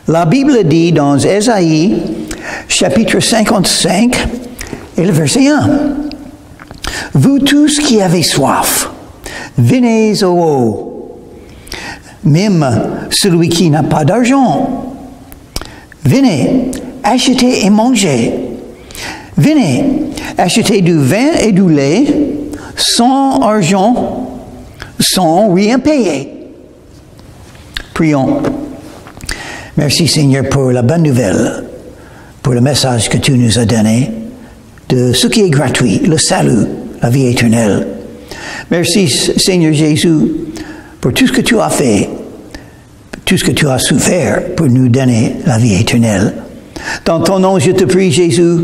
La Bible dit dans Ésaïe, chapitre 55, et le verset 1, « Vous tous qui avez soif, venez au haut, même celui qui n'a pas d'argent. Venez, achetez et mangez. Venez, achetez du vin et du lait, sans argent, sans rien payer. » Prions. Merci Seigneur pour la bonne nouvelle, pour le message que tu nous as donné, de ce qui est gratuit, le salut, la vie éternelle. Merci Seigneur Jésus pour tout ce que tu as fait, tout ce que tu as souffert pour nous donner la vie éternelle. Dans ton nom, je te prie Jésus.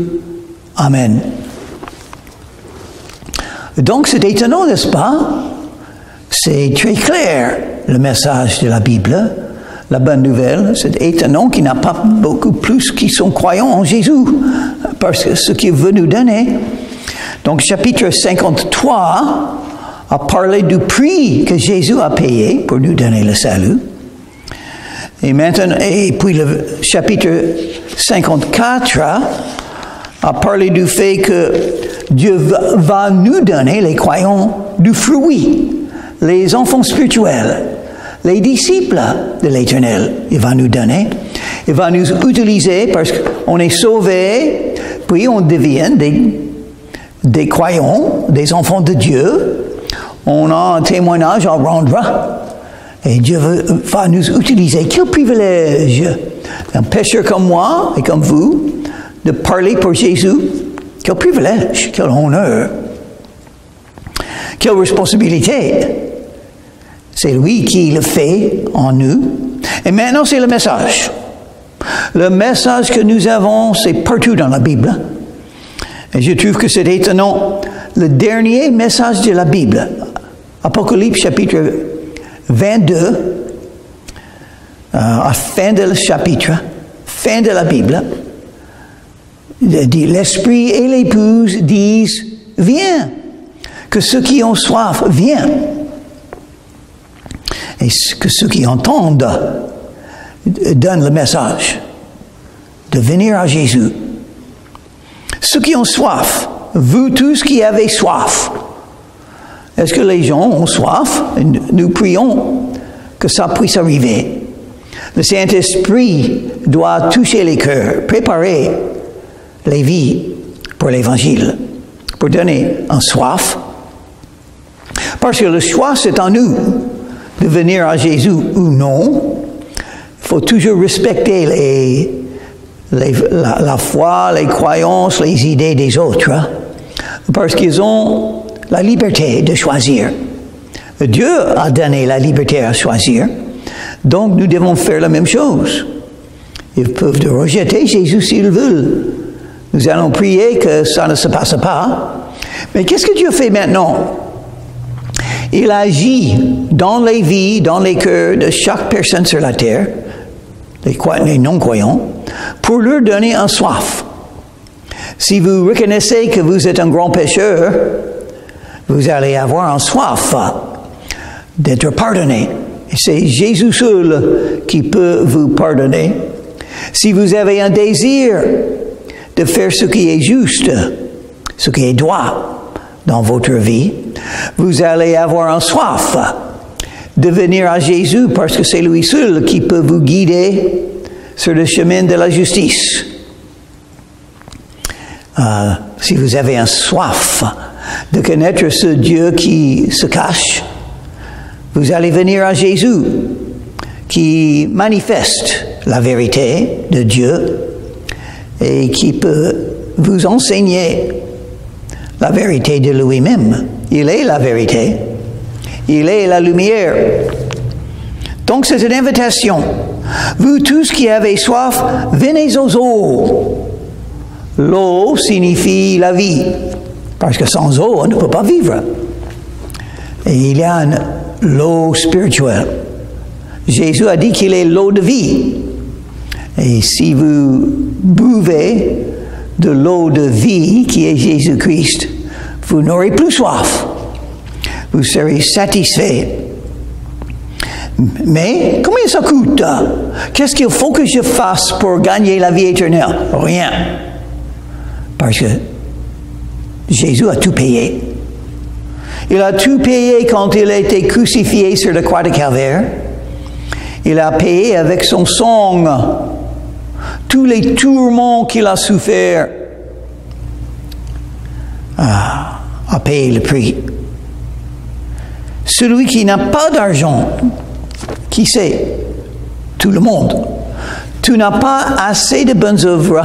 Amen. Donc c'est étonnant, n'est-ce pas? C'est très clair, le message de la Bible. La bonne nouvelle, c'est étonnant qu'il n'y a pas beaucoup plus qui sont croyants en Jésus, parce que ce qu'il veut nous donner. Donc, chapitre 53 a parlé du prix que Jésus a payé pour nous donner le salut. Et maintenant, et puis le chapitre 54 a parlé du fait que Dieu va nous donner, les croyants, du fruit, les enfants spirituels. Les disciples de l'Éternel, il va nous donner. Il va nous utiliser parce qu'on est sauvés, puis on devient des croyants, des enfants de Dieu. On a un témoignage à rendre. Et Dieu va nous utiliser. Quel privilège, un pécheur comme moi et comme vous, de parler pour Jésus. Quel privilège, quel honneur, quelle responsabilité. C'est lui qui le fait en nous. Et maintenant, c'est le message. Le message que nous avons, c'est partout dans la Bible. Et je trouve que c'est étonnant. Le dernier message de la Bible, Apocalypse chapitre 22, à la fin de le chapitre, fin de la Bible, dit, l'Esprit et l'épouse disent, viens, que ceux qui ont soif, viens. Et que ceux qui entendent donnent le message de venir à Jésus. Ceux qui ont soif, vous tous qui avez soif. Est-ce que les gens ont soif? Nous prions que ça puisse arriver. Le Saint-Esprit doit toucher les cœurs, préparer les vies pour l'Évangile, pour donner un soif. Parce que le choix, c'est en nous. De venir à Jésus ou non, il faut toujours respecter la foi, les croyances, les idées des autres, parce qu'ils ont la liberté de choisir. Dieu a donné la liberté à choisir, donc nous devons faire la même chose. Ils peuvent rejeter Jésus s'ils veulent. Nous allons prier que ça ne se passe pas. Mais qu'est-ce que Dieu fait maintenant? Il agit dans les vies, dans les cœurs de chaque personne sur la terre, les non-croyants, pour leur donner un soif. Si vous reconnaissez que vous êtes un grand pécheur, vous allez avoir un soif d'être pardonné. Et c'est Jésus seul qui peut vous pardonner. Si vous avez un désir de faire ce qui est juste, ce qui est droit dans votre vie, vous allez avoir un soif de venir à Jésus parce que c'est lui seul qui peut vous guider sur le chemin de la justice. Si vous avez un soif de connaître ce Dieu qui se cache, vous allez venir à Jésus qui manifeste la vérité de Dieu et qui peut vous enseigner la vérité de lui-même. Il est la vérité. Il est la lumière. Donc c'est une invitation. Vous tous qui avez soif, venez aux eaux. L'eau signifie la vie. Parce que sans eau, on ne peut pas vivre. Et il y a l'eau spirituelle. Jésus a dit qu'il est l'eau de vie. Et si vous buvez de l'eau de vie qui est Jésus-Christ, vous n'aurez plus soif. Vous serez satisfait. Mais combien ça coûte? Qu'est-ce qu'il faut que je fasse pour gagner la vie éternelle? Rien. Parce que Jésus a tout payé. Il a tout payé quand il a été crucifié sur la croix de Calvaire. Il a payé avec son sang tous les tourments qu'il a souffert. A payé le prix. Celui qui n'a pas d'argent, qui sait? Tout le monde. Tu n'as pas assez de bonnes œuvres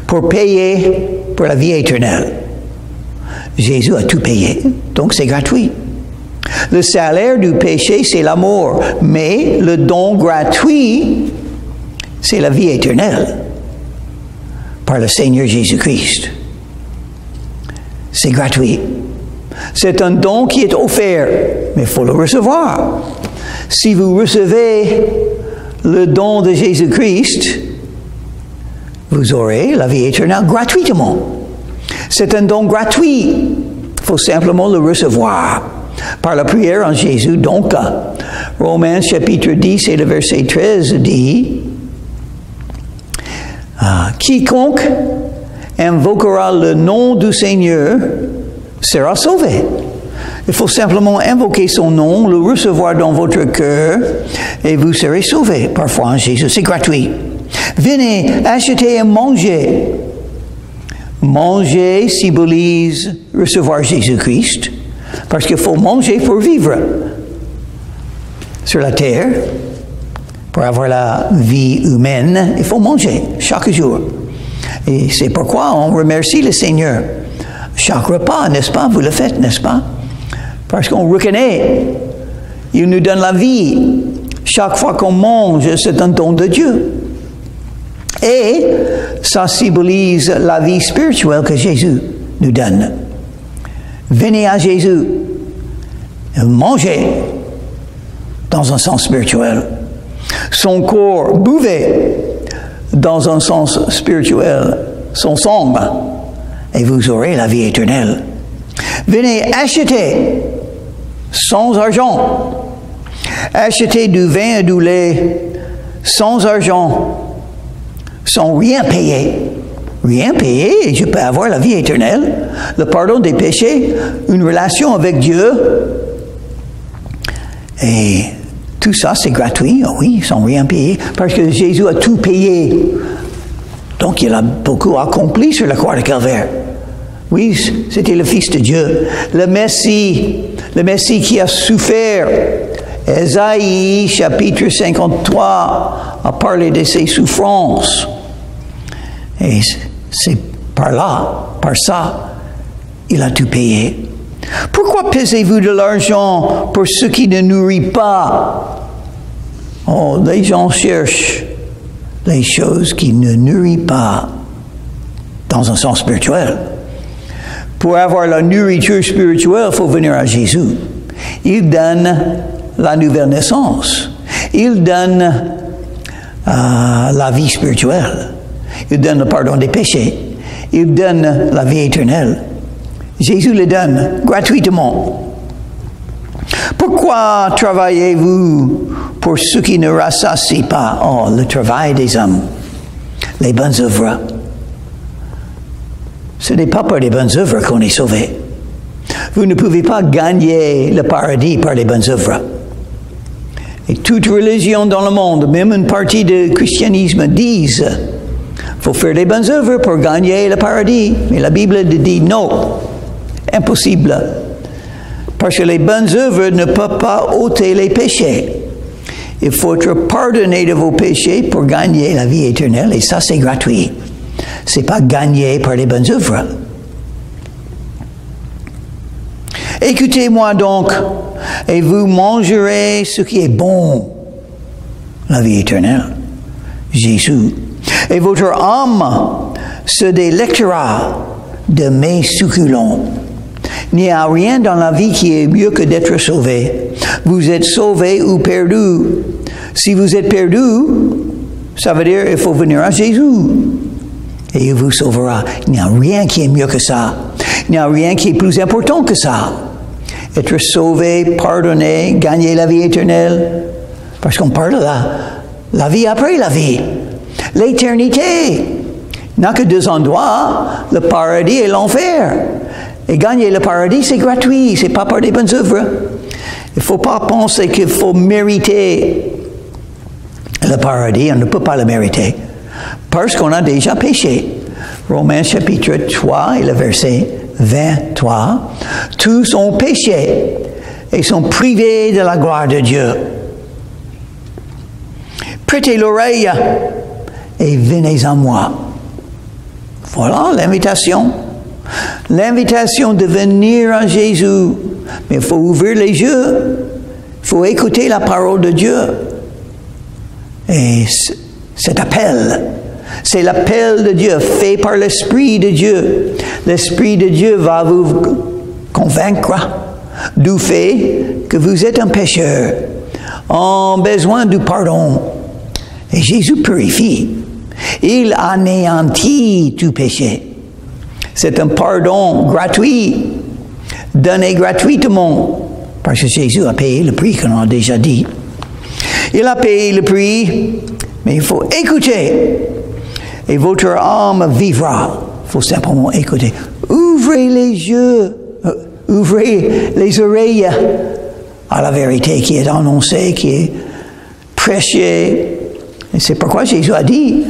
pour payer pour la vie éternelle. Jésus a tout payé, donc c'est gratuit. Le salaire du péché, c'est la mort, mais le don gratuit, c'est la vie éternelle par le Seigneur Jésus-Christ. C'est gratuit. C'est un don qui est offert, mais il faut le recevoir. Si vous recevez le don de Jésus-Christ, vous aurez la vie éternelle gratuitement. C'est un don gratuit. Il faut simplement le recevoir par la prière en Jésus. Donc, Romains chapitre 10 et le verset 13 dit, quiconque invoquera le nom du Seigneur sera sauvé. Il faut simplement invoquer son nom, le recevoir dans votre cœur, et vous serez sauvés. Parfois en Jésus, c'est gratuit. Venez, achetez et mangez. Manger symbolise recevoir Jésus-Christ, parce qu'il faut manger pour vivre sur la terre. Pour avoir la vie humaine, il faut manger chaque jour. Et c'est pourquoi on remercie le Seigneur. Chaque repas, n'est-ce pas? Vous le faites, n'est-ce pas? Parce qu'on reconnaît, il nous donne la vie. Chaque fois qu'on mange, c'est un don de Dieu. Et ça symbolise la vie spirituelle que Jésus nous donne. Venez à Jésus, mangez dans un sens spirituel. Son corps, buvez dans un sens spirituel, son sang, et vous aurez la vie éternelle. Venez acheter sans argent. Achetez du vin et du lait sans argent, sans rien payer. Rien payer et je peux avoir la vie éternelle, le pardon des péchés, une relation avec Dieu. Et tout ça, c'est gratuit, oui, sans rien payer, parce que Jésus a tout payé. Donc, il a beaucoup accompli sur la croix de Calvaire. Oui, c'était le Fils de Dieu, le Messie qui a souffert. Ésaïe, chapitre 53, a parlé de ses souffrances. Et c'est par là, par ça, il a tout payé. Pourquoi pesez-vous de l'argent pour ce qui ne nourrit pas? Oh, les gens cherchent les choses qui ne nourrissent pas dans un sens spirituel. Pour avoir la nourriture spirituelle, il faut venir à Jésus. Il donne la nouvelle naissance. Il donne la vie spirituelle. Il donne le pardon des péchés. Il donne la vie éternelle. Jésus le donne gratuitement. Pourquoi travaillez-vous pour ceux qui ne rassasient pas? Oh, le travail des hommes, les bonnes œuvres. Ce n'est pas par les bonnes œuvres qu'on est sauvé. Vous ne pouvez pas gagner le paradis par les bonnes œuvres. Et toute religion dans le monde, même une partie du christianisme, disent il faut faire des bonnes œuvres pour gagner le paradis. Mais la Bible dit non. Impossible. Parce que les bonnes œuvres ne peuvent pas ôter les péchés. Il faut être pardonné de vos péchés pour gagner la vie éternelle. Et ça, c'est gratuit. Ce n'est pas gagné par les bonnes œuvres. Écoutez-moi donc, et vous mangerez ce qui est bon. La vie éternelle. Jésus. Et votre âme se délectera de mes succulents. Il n'y a rien dans la vie qui est mieux que d'être sauvé. Vous êtes sauvé ou perdu. Si vous êtes perdu, ça veut dire qu'il faut venir à Jésus. Et il vous sauvera. Il n'y a rien qui est mieux que ça. Il n'y a rien qui est plus important que ça. être sauvé, pardonné, gagner la vie éternelle. Parce qu'on parle de la vie après la vie. L'éternité. Il n'y a que deux endroits, le paradis et l'enfer. Et gagner le paradis, c'est gratuit, c'est pas par des bonnes œuvres. Il ne faut pas penser qu'il faut mériter le paradis, on ne peut pas le mériter. Parce qu'on a déjà péché. Romains chapitre 3 et le verset 23. Tous ont péché et sont privés de la gloire de Dieu. Prêtez l'oreille et venez à moi. Voilà l'invitation. L'invitation de venir à Jésus. Mais il faut ouvrir les yeux. Il faut écouter la parole de Dieu. Et cet appel, c'est l'appel de Dieu fait par l'Esprit de Dieu. L'Esprit de Dieu va vous convaincre du fait que vous êtes un pécheur en besoin du pardon. Et Jésus purifie. Il anéantit tout péché. C'est un pardon gratuit, donné gratuitement, parce que Jésus a payé le prix, comme on a déjà dit. Il a payé le prix, mais il faut écouter, et votre âme vivra. Il faut simplement écouter. Ouvrez les yeux, ouvrez les oreilles à la vérité qui est annoncée, qui est prêchée. Et c'est pourquoi Jésus a dit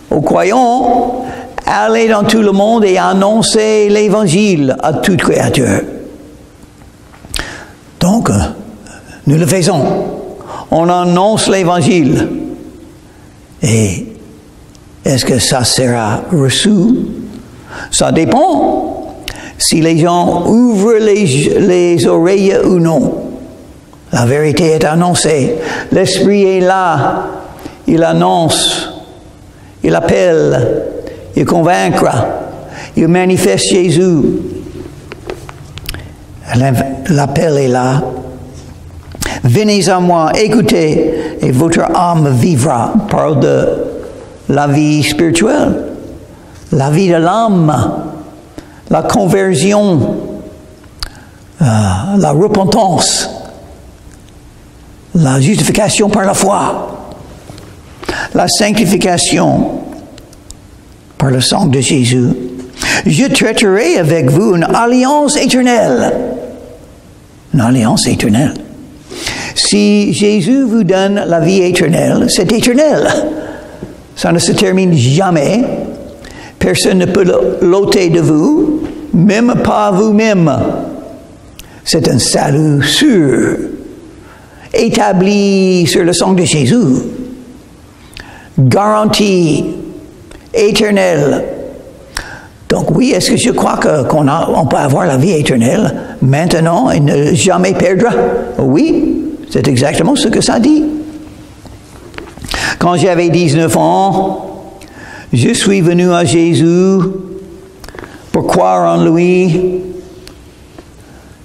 aux croyants, allez dans tout le monde et annoncez l'évangile à toute créature. Donc, nous le faisons. On annonce l'évangile. Et est-ce que ça sera reçu? Ça dépend si les gens ouvrent les oreilles ou non. La vérité est annoncée. L'Esprit est là. Il annonce. Il appelle. Il convaincra. Il manifeste Jésus. L'appel est là. Venez à moi, écoutez, et votre âme vivra. On parle de la vie spirituelle, la vie de l'âme, la conversion, la repentance, la justification par la foi, la sanctification par le sang de Jésus. Je traiterai avec vous une alliance éternelle. Une alliance éternelle. Si Jésus vous donne la vie éternelle, c'est éternel. Ça ne se termine jamais. Personne ne peut l'ôter de vous, même pas vous-même. C'est un salut sûr, établi sur le sang de Jésus, garanti, éternel. Donc oui, est-ce que je crois qu'on peut avoir la vie éternelle maintenant et ne jamais perdre? Oui. C'est exactement ce que ça dit. Quand j'avais 19 ans, je suis venu à Jésus pour croire en lui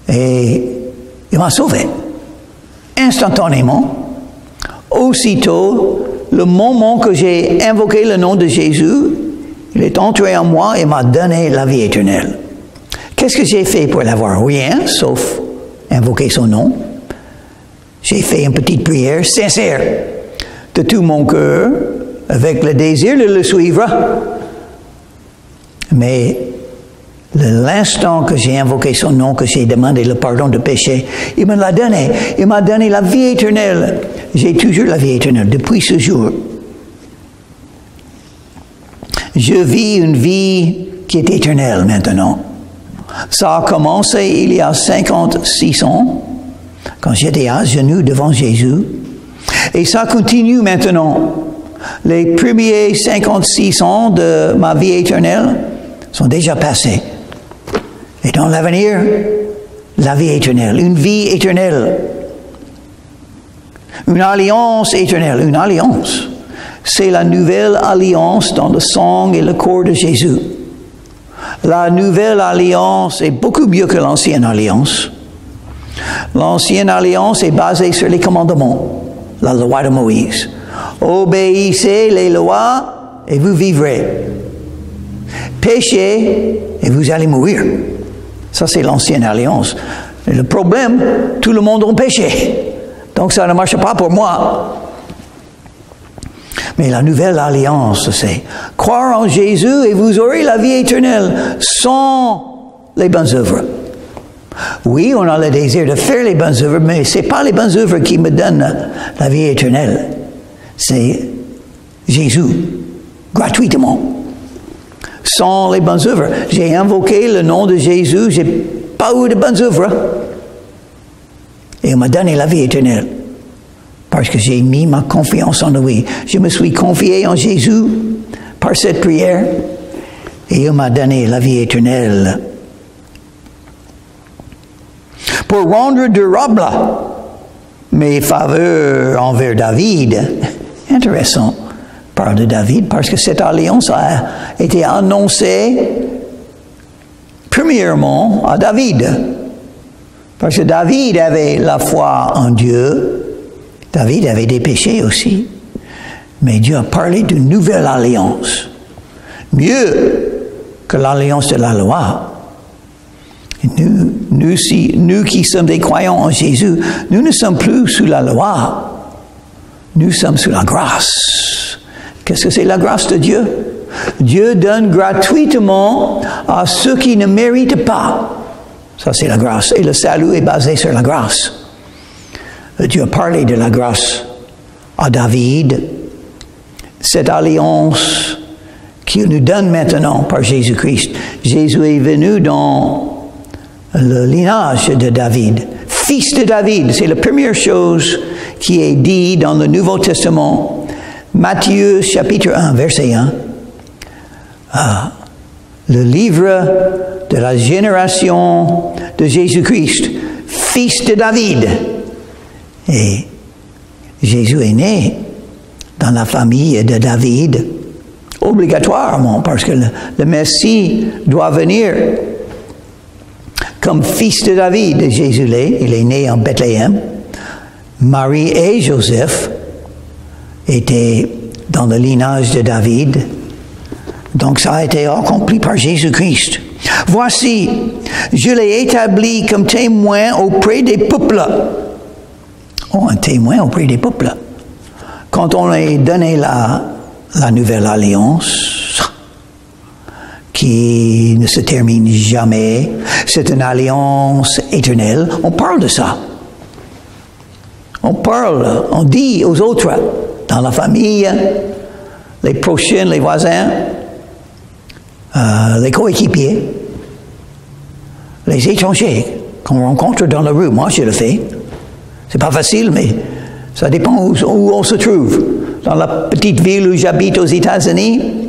et il m'a sauvé. Instantanément, aussitôt, le moment que j'ai invoqué le nom de Jésus, il est entré en moi et m'a donné la vie éternelle. Qu'est-ce que j'ai fait pour l'avoir? Rien, sauf invoquer son nom. J'ai fait une petite prière sincère de tout mon cœur, avec le désir de le suivre. Mais l'instant que j'ai invoqué son nom, que j'ai demandé le pardon de péché, il me l'a donné. Il m'a donné la vie éternelle. J'ai toujours la vie éternelle depuis ce jour. Je vis une vie qui est éternelle maintenant. Ça a commencé il y a 56 ans. Quand j'étais à genoux devant Jésus. Et ça continue maintenant. Les premiers 56 ans de ma vie éternelle sont déjà passés. Et dans l'avenir, la vie éternelle, une vie éternelle. Une alliance éternelle, une alliance. C'est la nouvelle alliance dans le sang et le corps de Jésus. La nouvelle alliance est beaucoup mieux que l'ancienne alliance. L'ancienne alliance est basée sur les commandements, la loi de Moïse. Obéissez les lois et vous vivrez. Péchez et vous allez mourir. Ça, c'est l'ancienne alliance. Et le problème, tout le monde a péché. Donc ça ne marche pas pour moi. Mais la nouvelle alliance, c'est croire en Jésus et vous aurez la vie éternelle sans les bonnes œuvres. Oui, on a le désir de faire les bonnes œuvres, mais ce n'est pas les bonnes œuvres qui me donnent la vie éternelle. C'est Jésus, gratuitement. Sans les bonnes œuvres. J'ai invoqué le nom de Jésus, je n'ai pas eu de bonnes œuvres. Et il m'a donné la vie éternelle. Parce que j'ai mis ma confiance en lui. Je me suis confié en Jésus par cette prière. Et il m'a donné la vie éternelle. Pour rendre durable mes faveurs envers David. Intéressant. Parle de David parce que cette alliance a été annoncée premièrement à David. Parce que David avait la foi en Dieu. David avait des péchés aussi. Mais Dieu a parlé d'une nouvelle alliance. Mieux que l'alliance de la loi. Nous qui sommes des croyants en Jésus, nous ne sommes plus sous la loi. Nous sommes sous la grâce. Qu'est-ce que c'est la grâce de Dieu? Dieu donne gratuitement à ceux qui ne méritent pas. Ça, c'est la grâce. Et le salut est basé sur la grâce. Dieu a parlé de la grâce à David. Cette alliance qu'il nous donne maintenant par Jésus-Christ. Jésus est venu dans le lignage de David. Fils de David, c'est la première chose qui est dit dans le Nouveau Testament. Matthieu chapitre 1, verset 1. Le livre de la génération de Jésus-Christ, fils de David. Et Jésus est né dans la famille de David, obligatoirement, parce que le Messie doit venir comme fils de David. Jésus l'est, il est né en Bethléem. Marie et Joseph étaient dans le lignage de David. Donc ça a été accompli par Jésus-Christ. Voici, je l'ai établi comme témoin auprès des peuples. Oh, un témoin auprès des peuples. Quand on a donné la nouvelle alliance, qui ne se termine jamais, c'est une alliance éternelle, on parle de ça. On dit aux autres, dans la famille, les prochains, les voisins, les coéquipiers, les étrangers qu'on rencontre dans la rue. Moi, je le fais. C'est pas facile, mais ça dépend où on se trouve. Dans la petite ville où j'habite aux États-Unis,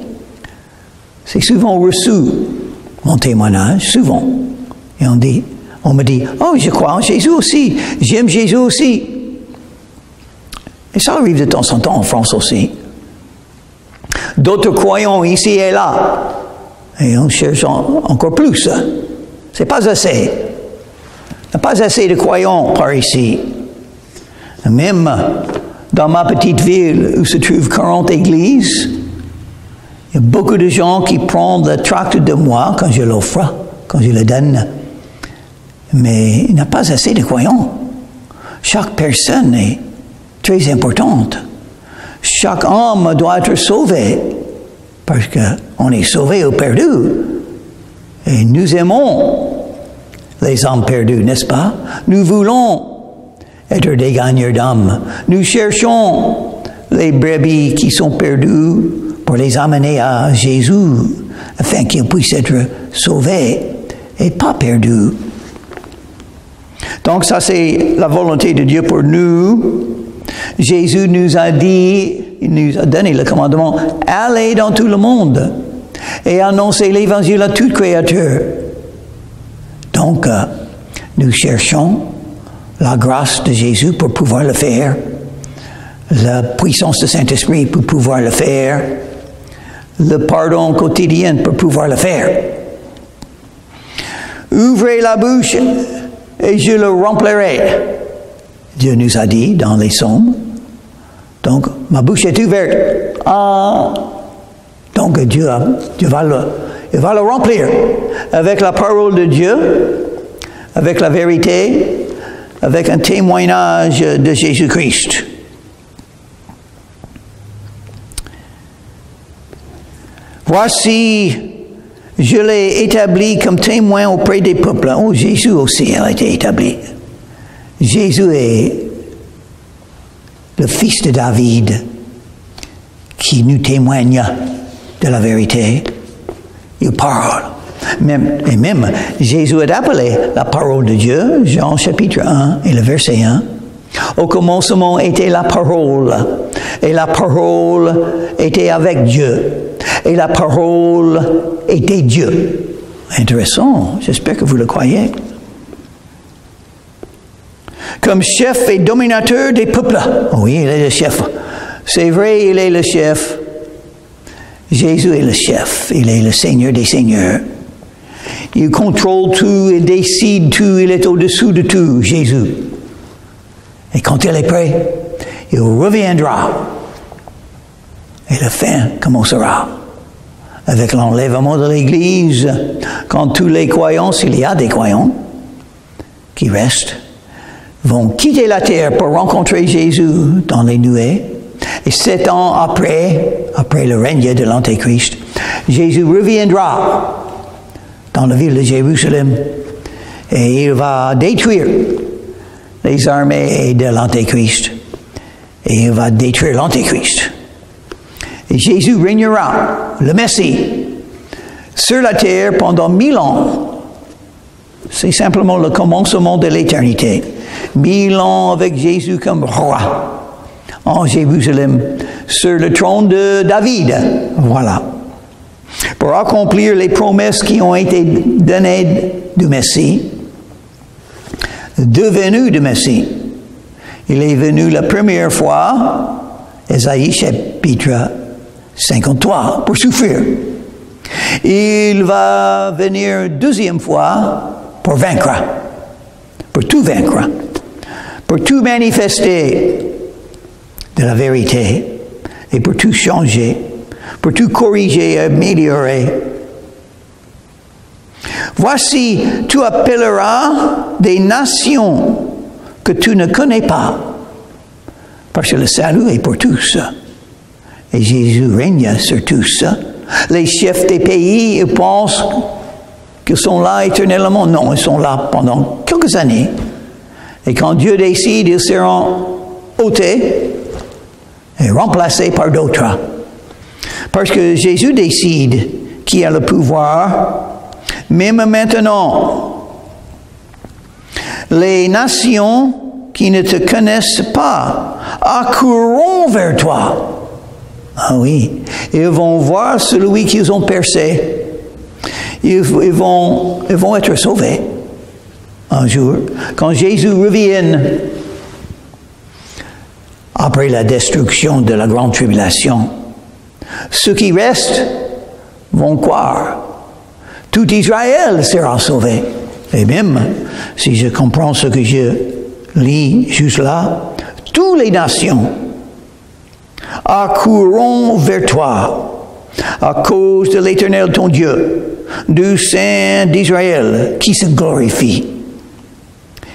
c'est souvent reçu, mon témoignage, souvent. Et on me dit, oh, je crois en Jésus aussi, j'aime Jésus aussi. Et ça arrive de temps en temps en France aussi. D'autres croyants ici et là. Et on cherche encore plus. C'est pas assez. Il n'y a pas assez de croyants par ici. Même dans ma petite ville où se trouvent 40 églises, il y a beaucoup de gens qui prennent le tract de moi quand je l'offre, quand je le donne. Mais il n'y a pas assez de croyants. Chaque personne est très importante. Chaque âme doit être sauvée. Parce qu'on est sauvé ou perdu. Et nous aimons les âmes perdues, n'est-ce pas? Nous voulons être des gagneurs d'âmes. Nous cherchons les brebis qui sont perdues pour les amener à Jésus, afin qu'ils puissent être sauvés et pas perdus. Donc ça, c'est la volonté de Dieu pour nous. Jésus nous a dit, il nous a donné le commandement, allez dans tout le monde et annoncez l'évangile à toute créature. Donc, nous cherchons la grâce de Jésus pour pouvoir le faire, la puissance du Saint-Esprit pour pouvoir le faire, le pardon quotidien pour pouvoir le faire. Ouvrez la bouche et je le remplirai. Dieu nous a dit dans les psaumes. Donc, ma bouche est ouverte. Donc, Dieu va le remplir avec la parole de Dieu, avec la vérité, avec un témoignage de Jésus-Christ. Voici, je l'ai établi comme témoin auprès des peuples. Oh, Jésus aussi a été établi. Jésus est le fils de David qui nous témoigne de la vérité. Il parle. Et même, Jésus est appelé la parole de Dieu, Jean chapitre 1 et le verset 1. Au commencement était la parole, et la parole était avec Dieu, et la parole était Dieu. Intéressant, j'espère que vous le croyez. Comme chef et dominateur des peuples. Oui, il est le chef. C'est vrai, il est le chef. Jésus est le chef, il est le Seigneur des seigneurs. Il contrôle tout, il décide tout, il est au-dessous de tout, Jésus. Et quand il est prêt, il reviendra. Et la fin commencera avec l'enlèvement de l'Église, quand tous les croyants, s'il y a des croyants qui restent, vont quitter la terre pour rencontrer Jésus dans les nuées. Et 7 ans après le règne de l'Antéchrist, Jésus reviendra dans la ville de Jérusalem et il va détruire les armées de l'Antéchrist et il va détruire l'Antéchrist. Et Jésus régnera, le Messie, sur la terre pendant 1000 ans. C'est simplement le commencement de l'éternité. 1000 ans avec Jésus comme roi en Jérusalem, sur le trône de David. Voilà. Pour accomplir les promesses qui ont été données du Messie, devenu du Messie. Il est venu la première fois, Ésaïe chapitre 53, pour souffrir. Il va venir deuxième fois pour vaincre, pour tout vaincre, pour tout manifester de la vérité et pour tout changer, pour tout corriger et améliorer. Voici, tu appelleras des nations que tu ne connais pas, parce que le salut est pour tous. Et Jésus règne sur tous. Les chefs des pays, ils pensent qu'ils sont là éternellement. Non, ils sont là pendant quelques années. Et quand Dieu décide, ils seront ôtés et remplacés par d'autres. Parce que Jésus décide qui a le pouvoir. Même maintenant, les nations qui ne te connaissent pas accourront vers toi. Ah oui, ils vont voir celui qu'ils ont percé. Ils vont être sauvés un jour. Quand Jésus revienne après la destruction de la grande tribulation, ceux qui restent vont croire. Tout Israël sera sauvé. Et même, si je comprends ce que je lis juste là, toutes les nations accourront vers toi à cause de l'Éternel ton Dieu, du Saint d'Israël, qui se glorifie,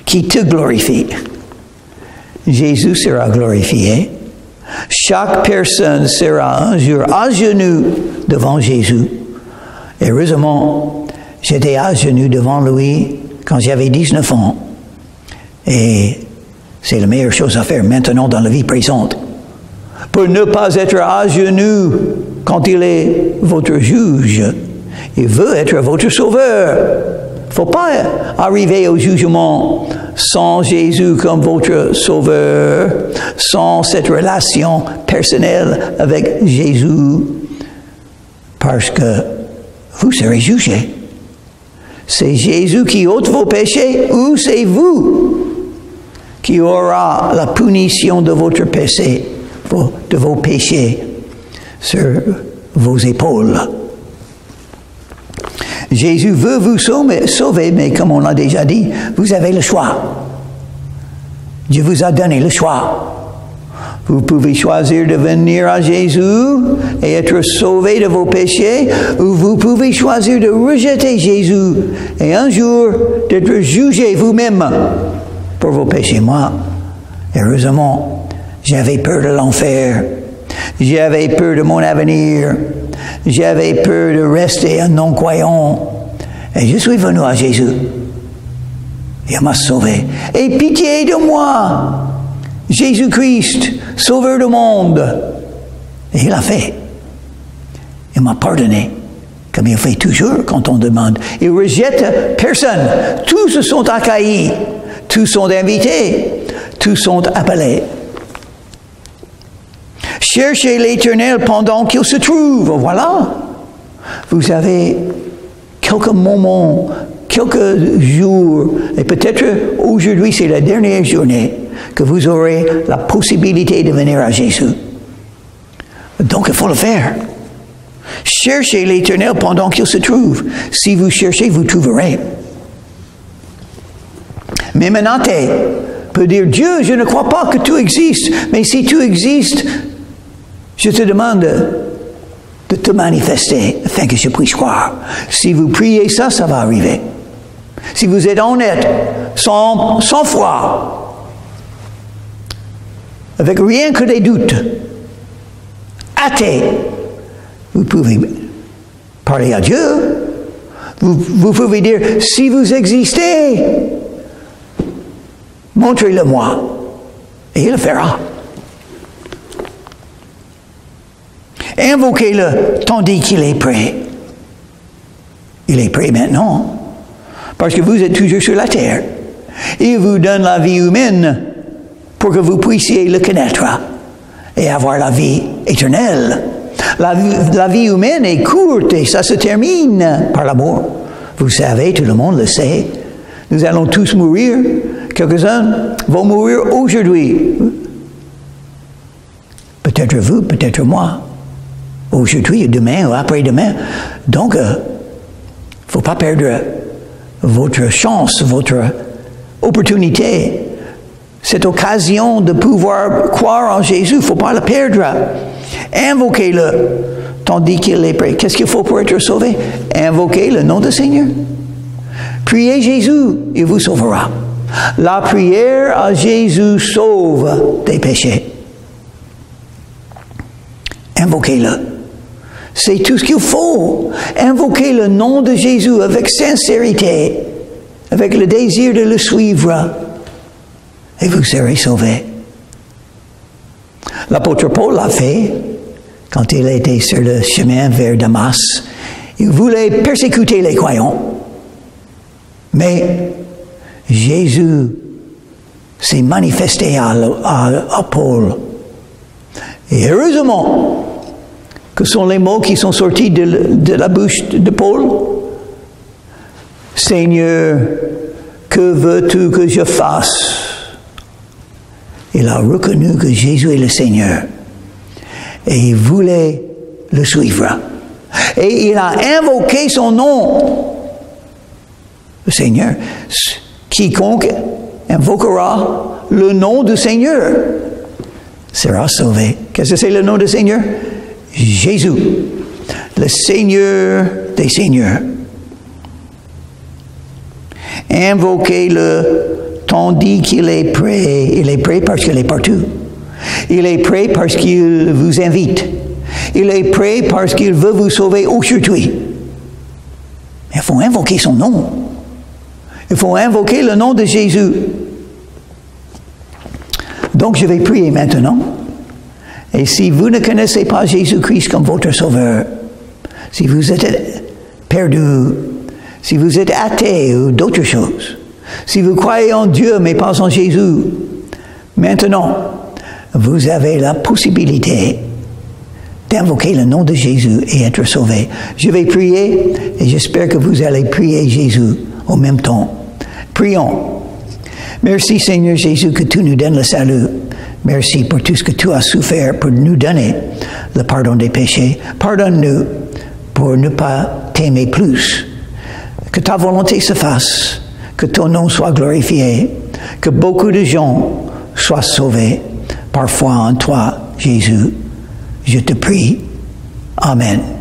qui te glorifie. Jésus sera glorifié. Chaque personne sera un jour à genoux devant Jésus. Heureusement, j'étais à genoux devant lui quand j'avais 19 ans. Et c'est la meilleure chose à faire maintenant dans la vie présente. Pour ne pas être à genoux quand il est votre juge. Il veut être votre sauveur. Il ne faut pas arriver au jugement sans Jésus comme votre sauveur, sans cette relation personnelle avec Jésus, parce que vous serez jugés. C'est Jésus qui ôte vos péchés ou c'est vous qui aura la punition de votre péché, de vos péchés sur vos épaules. Jésus veut vous sauver, mais comme on l'a déjà dit, vous avez le choix. Dieu vous a donné le choix. Vous pouvez choisir de venir à Jésus et être sauvé de vos péchés, ou vous pouvez choisir de rejeter Jésus et un jour d'être jugé vous-même pour vos péchés. Moi, heureusement, j'avais peur de l'enfer. J'avais peur de mon avenir. J'avais peur de rester un non-croyant. Et je suis venu à Jésus. Il m'a sauvé. Et pitié de moi, Jésus-Christ, sauveur du monde. Et il a fait. Il m'a pardonné, comme il fait toujours quand on demande. Il rejette personne. Tous se sont accueillis. Tous sont invités. Tous sont appelés. Cherchez l'Éternel pendant qu'il se trouve. Voilà. Vous avez quelques moments, quelques jours, et peut-être aujourd'hui c'est la dernière journée que vous aurez la possibilité de venir à Jésus. Donc il faut le faire. Cherchez l'Éternel pendant qu'il se trouve. Si vous cherchez, vous trouverez. Même un athée peut dire, Dieu, je ne crois pas que tu existes, mais si tu existes, je te demande de te manifester afin que je puisse croire. Si vous priez ça, ça va arriver. Si vous êtes honnête, sans foi, avec rien que des doutes, athée, vous pouvez parler à Dieu. Vous pouvez dire, si vous existez, montrez-le-moi. Et il le fera. Invoquez-le tandis qu'il est prêt. Il est prêt maintenant. Parce que vous êtes toujours sur la terre. Il vous donne la vie humaine pour que vous puissiez le connaître et avoir la vie éternelle. La vie humaine est courte et ça se termine par l'amour. Vous savez, tout le monde le sait. Nous allons tous mourir. Quelques-uns vont mourir aujourd'hui. Peut-être vous, peut-être moi. Aujourd'hui, demain ou après-demain. Donc, il ne faut pas perdre votre chance, votre opportunité, cette occasion de pouvoir croire en Jésus. Il ne faut pas la perdre. Invoquez-le tandis qu'il est prêt. Qu'est-ce qu'il faut pour être sauvé? Invoquez le nom du Seigneur. Priez Jésus, il vous sauvera. La prière à Jésus sauve des péchés. Invoquez-le. C'est tout ce qu'il faut. Invoquez le nom de Jésus avec sincérité, avec le désir de le suivre, et vous serez sauvés. L'apôtre Paul l'a fait quand il était sur le chemin vers Damas. Il voulait persécuter les croyants. Mais Jésus s'est manifesté à Paul. Et heureusement, que sont les mots qui sont sortis de la bouche de Paul? Seigneur, que veux-tu que je fasse? Il a reconnu que Jésus est le Seigneur. Et il voulait le suivre. Et il a invoqué son nom. Le Seigneur. Quiconque invoquera le nom du Seigneur sera sauvé. Qu'est-ce que c'est le nom du Seigneur? Jésus, le Seigneur des Seigneurs. Invoquez-le tandis qu'il est prêt. Il est prêt parce qu'il est partout. Il est prêt parce qu'il vous invite. Il est prêt parce qu'il veut vous sauver aujourd'hui. Il faut invoquer son nom. Il faut invoquer le nom de Jésus. Donc je vais prier maintenant. Et si vous ne connaissez pas Jésus-Christ comme votre sauveur, si vous êtes perdu, si vous êtes athée ou d'autres choses, si vous croyez en Dieu mais pas en Jésus, maintenant, vous avez la possibilité d'invoquer le nom de Jésus et être sauvé. Je vais prier et j'espère que vous allez prier Jésus au même temps. Prions. Merci Seigneur Jésus que tu nous donnes le salut. Merci pour tout ce que tu as souffert pour nous donner le pardon des péchés. Pardonne-nous pour ne pas t'aimer plus. Que ta volonté se fasse, que ton nom soit glorifié, que beaucoup de gens soient sauvés par foi en toi, Jésus. Je te prie. Amen.